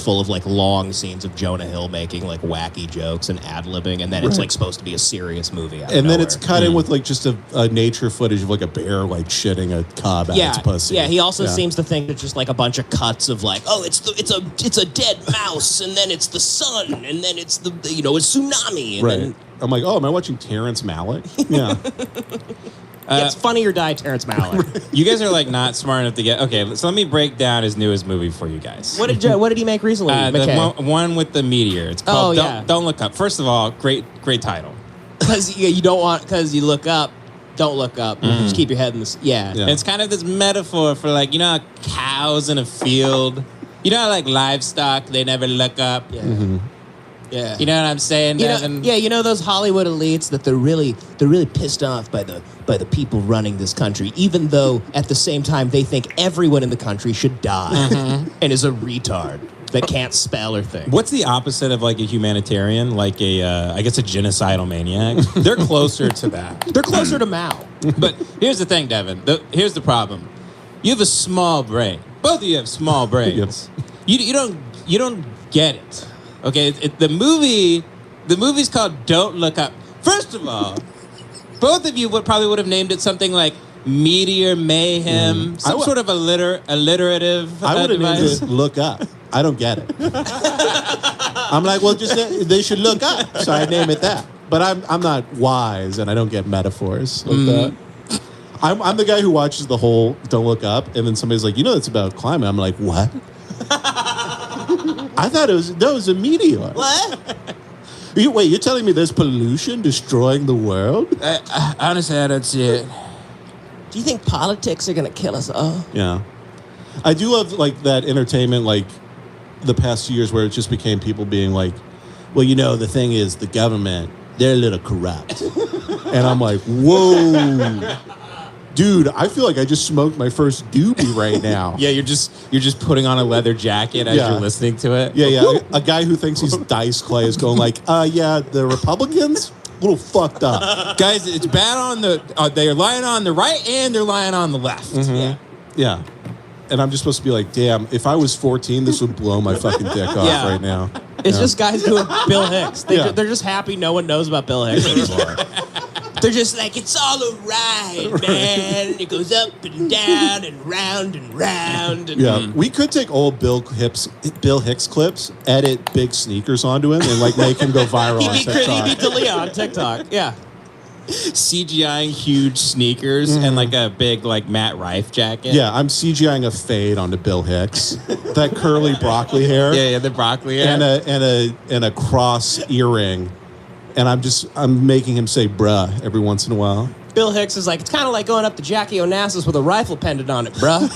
full of like long scenes of Jonah Hill making like wacky jokes and ad-libbing, and then it's like supposed to be a serious movie. And then it's cut in with like just a nature footage of like a bear like shitting a cub at its pussy. Yeah, he also seems to think it's just like a bunch of cuts of like, oh, it's a dead mouse, and then it's the sun, and then it's the it's tsunami. And then, I'm like, oh, am I watching Terrence Malick? Yeah. it's Funny or Die, Terrence Malick. You guys are like not smart enough to get. Okay, so let me break down his newest movie for you guys. What did he make recently? The one with the meteor. It's called Don't Look Up. First of all, great title. Because you look up. Don't look up. Just keep your head in the... Yeah. It's kind of this metaphor for like, how cows in a field, how like livestock, they never look up. Yeah. Mm-hmm. Yeah. You know what I'm saying, Devin? Those Hollywood elites that they're really pissed off by the people running this country, even though at the same time they think everyone in the country should die and is a retard that can't spell or think. What's the opposite of like a humanitarian? Like I guess a genocidal maniac? They're closer to that. They're closer to Mao. But here's the thing, Devin. Here's the problem. You have a small brain. Both of you have small brains. You don't get it. Okay, the movie's called Don't Look Up. First of all, both of you probably would have named it something like Meteor Mayhem, some sort of alliterative I would have named device. it Look Up. I don't get it. I'm like, well, just they should look up, so I name it that. But I'm not wise, and I don't get metaphors like that. I'm the guy who watches the whole Don't Look Up, and then somebody's like, it's about climate. I'm like, what? I thought it was a meteor. What? Wait, you're telling me there's pollution destroying the world? Honestly, I don't see it. Do you think politics are going to kill us all? Yeah. I do love, like, that entertainment, like, the past 2 years where it just became people being like, well, the thing is, the government, they're a little corrupt. And I'm like, whoa. Dude, I feel like I just smoked my first doobie right now. Yeah, you're just putting on a leather jacket as you're listening to it. Yeah. A guy who thinks he's Dice Clay is going like, the Republicans, a little fucked up. Guys, it's bad on they're lying on the right and they're lying on the left. Mm-hmm. Yeah. And I'm just supposed to be like, damn, if I was 14, this would blow my fucking dick off right now. It's just guys doing Bill Hicks. They're just happy no one knows about Bill Hicks anymore. They're just like, it's all a ride, man. It goes up and down and round and round. And we could take old Bill Hicks clips, edit big sneakers onto him, and like make him go viral on TikTok. He'd be D'Elia on TikTok. Yeah. CGIing huge sneakers and like a big like Matt Rife jacket. Yeah, I'm CGIing a fade onto Bill Hicks. That curly broccoli hair. Yeah, the broccoli hair. And a cross earring. And I'm making him say bruh every once in a while. Bill Hicks is like, it's kind of like going up to Jackie Onassis with a rifle pendant on it, bruh.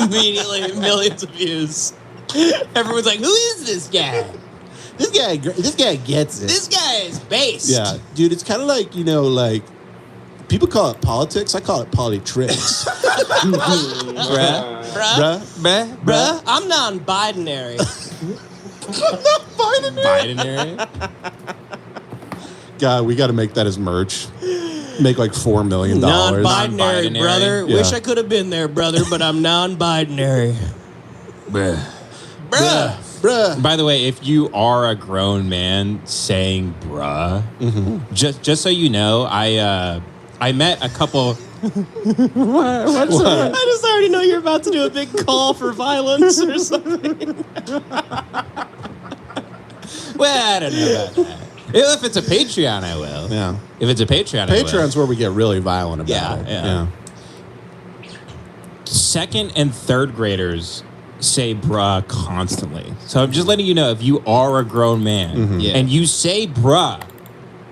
Immediately, millions of views. Everyone's like, who is this guy? This guy gets it. This guy is based. Yeah, dude, it's kind of like, like, people call it politics. I call it politricks. Bruh. I'm non-binary. Binary. God, we got to make that as merch. Make like $4 million. Non-binary, brother. Yeah. Wish I could have been there, brother, but I'm non-binary. Bruh. By the way, if you are a grown man saying bruh, just so you know, I met a couple... What? I just already know you're about to do a big call for violence or something. Well, I don't know about that. If it's a Patreon, I will. Yeah. If it's a Patreon, I will. Patreon's where we get really violent about it. Yeah. Second and third graders say bruh constantly. So I'm just letting you know, if you are a grown man and you say bruh,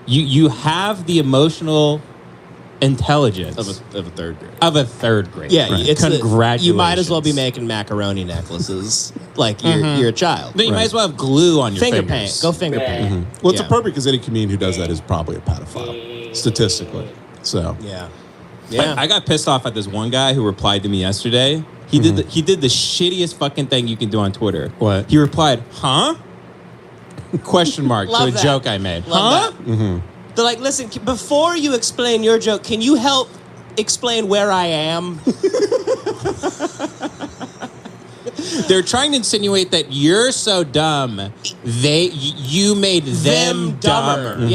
you have the emotional intelligence of a third grade. Of a third grade. Yeah, right. it's congratulations. You might as well be making macaroni necklaces like you're a child. Then you might as well have glue on your finger fingers. paint. Go finger paint. Well, it's appropriate because any comedian who does that is probably a pedophile, statistically. So yeah. I got pissed off at this one guy who replied to me yesterday. He did the shittiest fucking thing you can do on Twitter. What? He replied, "Huh?" Question mark to a joke I made. Love that. They're like, listen, before you explain your joke, can you help explain where I am? They're trying to insinuate that you're so dumb, you made them dumber. Yeah.